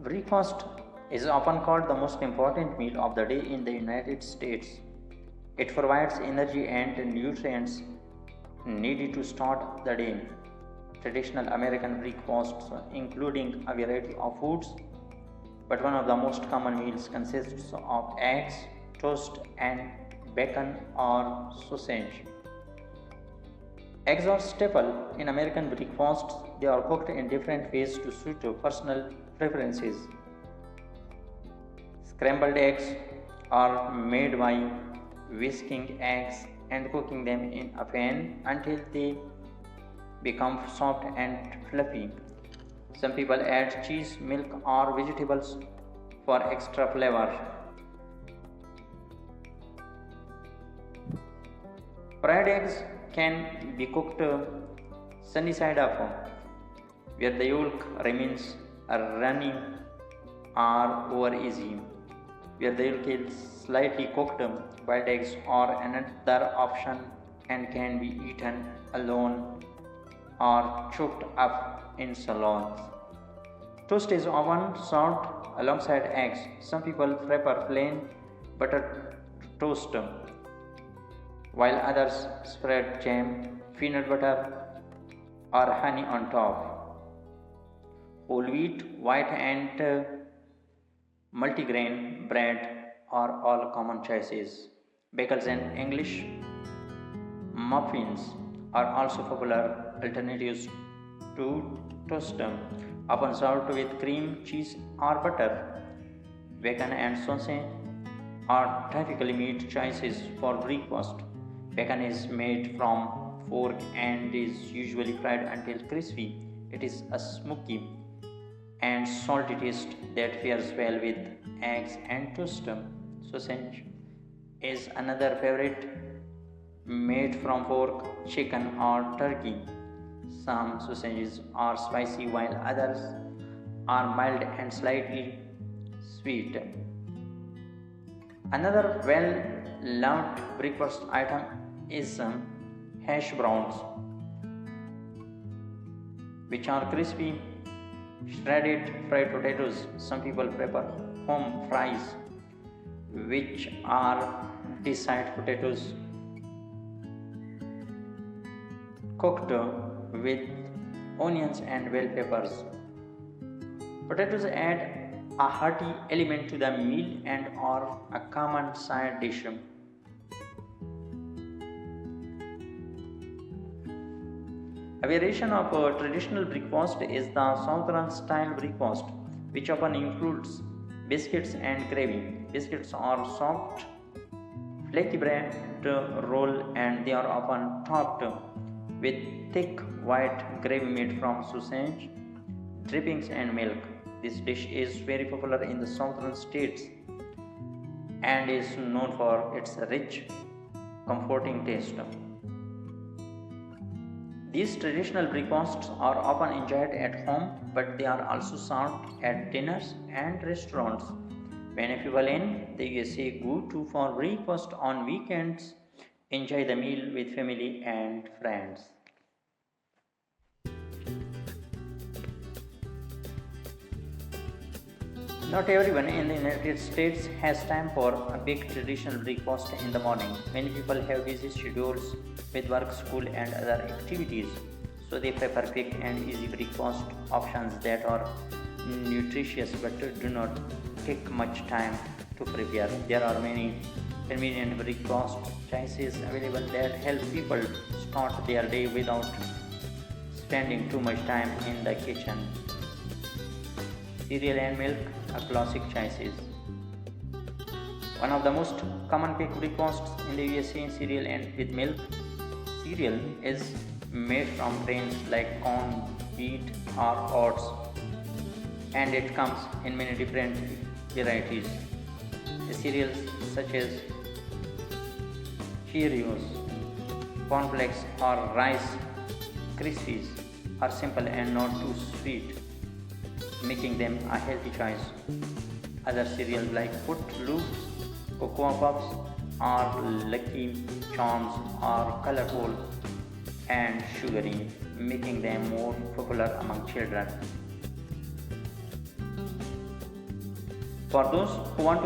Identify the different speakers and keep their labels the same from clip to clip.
Speaker 1: Breakfast is often called the most important meal of the day in the United States. It provides energy and nutrients needed to start the day. Traditional American breakfasts, including a variety of foods, but one of the most common meals consists of eggs, toast, and bacon or sausage. Eggs are staple in American breakfasts. They are cooked in different ways to suit your personal preferences. Scrambled eggs are made by whisking eggs and cooking them in a pan until they become soft and fluffy. Some people add cheese, milk, or vegetables for extra flavor. Fried eggs can be cooked sunny side up, where the yolk remains runny or over easy. Where the yolk is slightly cooked, boiled eggs are another option and can be eaten alone or chopped up in salads. Toast is often served alongside eggs. Some people prefer plain buttered toast, while others spread jam, peanut butter, or honey on top. Whole wheat, white, and multigrain bread are all common choices. Bagels and English muffins are also popular alternatives to toast, often served with cream, cheese, or butter. Bacon and sausage are typically meat choices for breakfast. Bacon is made from pork and is usually fried until crispy. It is a smoky and salty taste that pairs well with eggs and toast. Sausage is another favorite, made from pork, chicken, or turkey. Some sausages are spicy while others are mild and slightly sweet. Another well loved breakfast item is hash browns, which are crispy, shredded fried potatoes. Some people prefer home fries, which are deep-fried potatoes cooked with onions and bell peppers. Potatoes add a hearty element to the meal and are a common side dish. A variation of a traditional breakfast is the Southern style breakfast, which often includes biscuits and gravy. Biscuits are soft, flaky bread roll, and they are often topped with thick white gravy made from sausage, drippings, and milk. This dish is very popular in the southern states and is known for its rich, comforting taste. These traditional breakfasts are often enjoyed at home, but they are also served at dinners and restaurants. Many people in the USA go to for breakfast on weekends, enjoy the meal with family and friends. Not everyone in the United States has time for a big traditional breakfast in the morning. Many people have busy schedules with work, school, and other activities, so they prefer quick and easy breakfast options that are nutritious but do not take much time to prepare. There are many convenient breakfast choices available that help people start their day without spending too much time in the kitchen. Cereal and milk are classic choices. One of the most common quick breakfasts in the USA is cereal and with milk. Cereal is made from grains like corn, wheat, or oats, and it comes in many different varieties. The cereals such as Cheerios, cornflakes, or Rice Krispies are simple and not too sweet, making them a healthy choice. Other cereals like Fruit Loops, Cocoa Puffs, or Lucky Charms are colorful and sugary, making them more popular among children. For those who want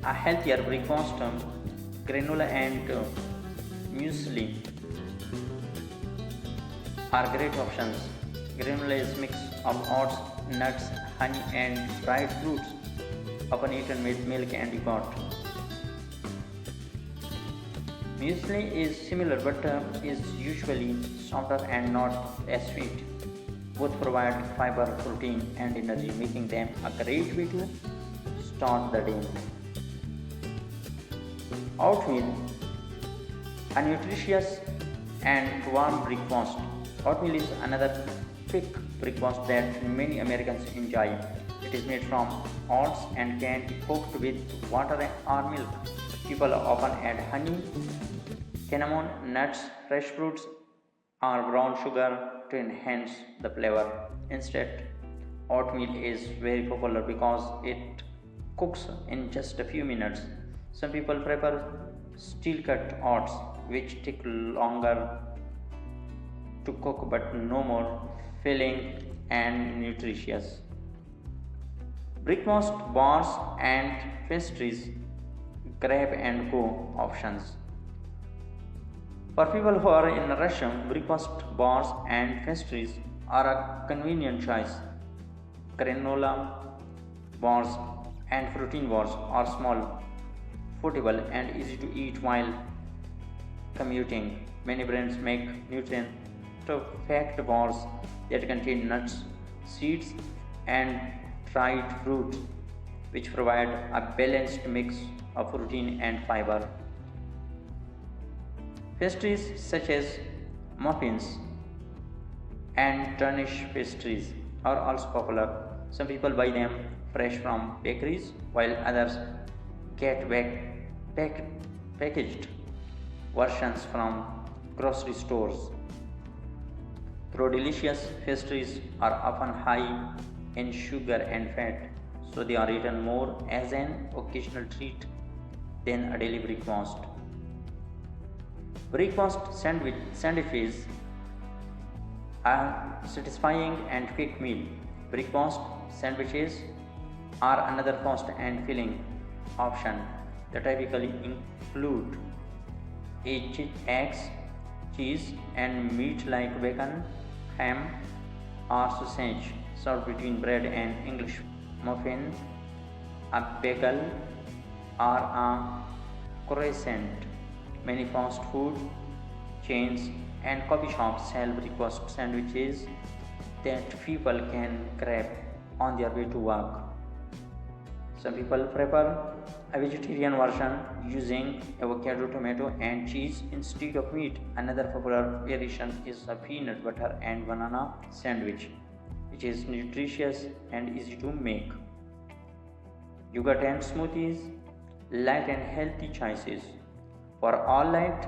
Speaker 1: a healthier breakfast, granola and muesli are great options. Granola is a mix of oats, nuts, honey, and dried fruits, often eaten with milk and yogurt. Muesli is similar but is usually softer and not as sweet. Both provide fiber, protein, and energy, making them a great way to start the day. Oatmeal, a nutritious and warm breakfast. Oatmeal is another quick breakfast that many Americans enjoy. It is made from oats and can be cooked with water or milk. People often add honey, cinnamon, nuts, fresh fruits, or brown sugar to enhance the flavor. Instead, oatmeal is very popular because it cooks in just a few minutes. Some people prefer steel cut oats, which take longer to cook but no more filling and nutritious. Breakfast bars and pastries, grab and go options. For people who are in a rush, breakfast bars and pastries are a convenient choice. Granola bars and protein bars are small, portable, and easy to eat while commuting. Many brands make nutrient-packed bars that contain nuts, seeds, and dried fruit, which provide a balanced mix of protein and fiber. Pastries such as muffins and Danish pastries are also popular. Some people buy them fresh from bakeries, while others get packaged versions from grocery stores. Though delicious, pastries are often high in sugar and fat, so they are eaten more as an occasional treat than a daily breakfast. Breakfast sandwiches are satisfying and quick meal. Breakfast sandwiches are another fast and filling option. They typically include eggs, cheese, and meat like bacon, ham, or sausage, served between bread and English muffin, a bagel, or a croissant. Many fast food chains and coffee shops sell breakfast sandwiches that people can grab on their way to work. Some people prefer a vegetarian version using avocado, tomato, and cheese instead of meat. Another popular variation is a peanut butter and banana sandwich, which is nutritious and easy to make. Yogurt and smoothies, light and healthy choices. For all light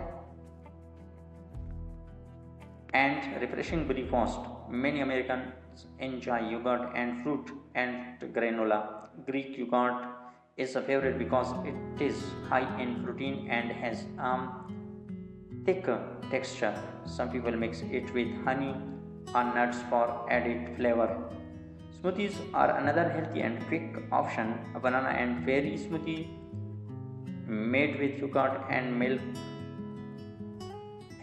Speaker 1: and refreshing breakfast, many Americans enjoy yogurt and fruit and granola. Greek yogurt is a favorite because it is high in protein and has a thick texture. Some people mix it with honey or nuts for added flavor. Smoothies are another healthy and quick option. A banana and berry smoothie made with yogurt and milk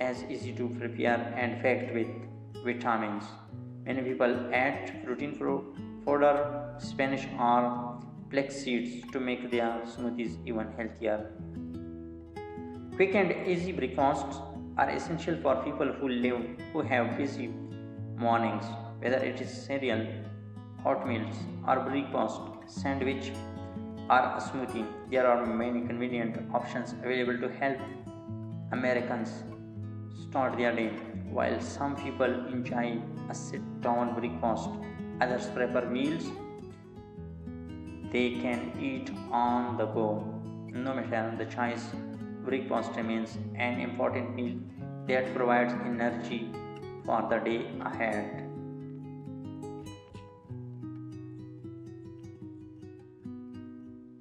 Speaker 1: is easy to prepare and packed with vitamins. Many people add protein powder, spinach, or flax seeds to make their smoothies even healthier. Quick and easy breakfasts are essential for people who have busy mornings, whether it is cereal, hot meals, or breakfast sandwich or a smoothie. There are many convenient options available to help Americans start their day. While some people enjoy a sit-down breakfast, others prefer meals they can eat on the go. No matter the choice, breakfast remains an important meal that provides energy for the day ahead.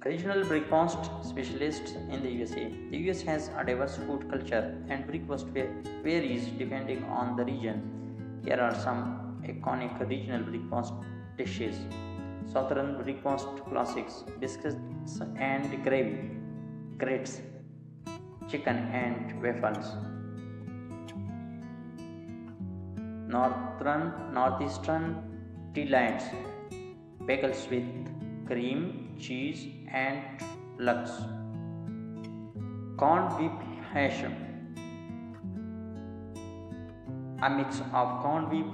Speaker 1: Regional breakfast specialists in the USA. The US has a diverse food culture and breakfast varies depending on the region. Here are some iconic regional breakfast dishes. Southern breakfast classics, biscuits and gravy, grits, chicken and waffles. Northeastern delights, bagels with cream, cheese, and lux. Corned beef hash, a mix of corned beef,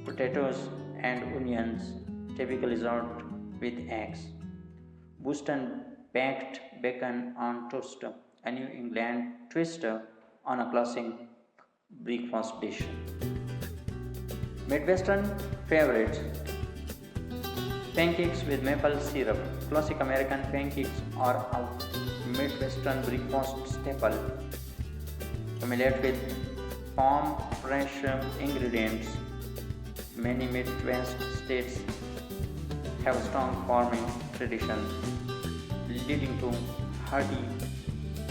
Speaker 1: potatoes, and onions, typically served with eggs. Boston baked bacon on toast, a New England twist on a classic breakfast dish. Midwestern favorites, pancakes with maple syrup. Classic American pancakes are a Midwestern breakfast staple, familiar with farm fresh ingredients. Many Midwest states have a strong farming tradition, leading to hearty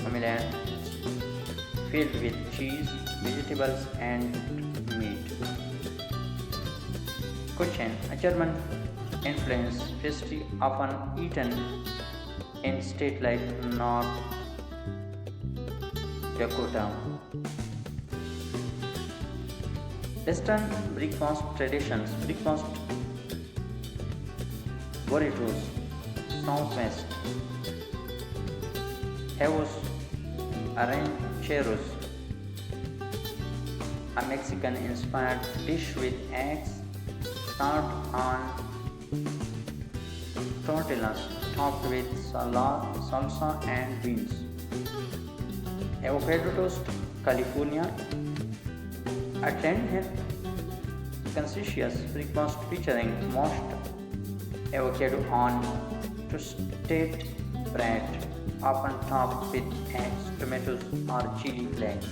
Speaker 1: omelette filled with cheese, vegetables, and meat. Kuchen, a German influenced pastry often eaten in states like North Dakota. Western breakfast traditions, breakfast burritos, Southwest, huevos rancheros, a Mexican-inspired dish with eggs served on tortillas topped with salsa and beans. Avocado toast, California, a trend conscious breakfast featuring mashed avocado on toasted bread, often topped with eggs, tomatoes, or chili flakes.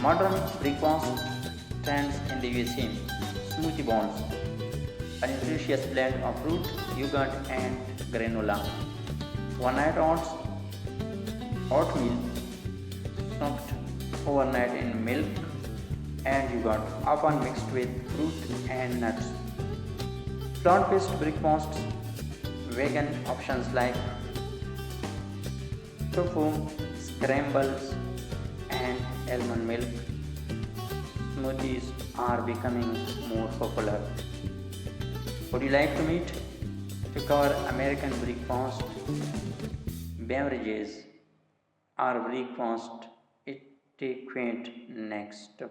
Speaker 1: Modern breakfast trends in the USA: smoothie bowls, a nutritious blend of fruit, yogurt, and granola. Overnight oats, oatmeal soaked overnight in milk and yogurt, often mixed with fruit and nuts. Plant-based breakfasts, vegan options like tofu, scrambles, and almond milk smoothies are becoming more popular. Would you like to meet to cover American breakfast, beverages, or breakfast etiquette next?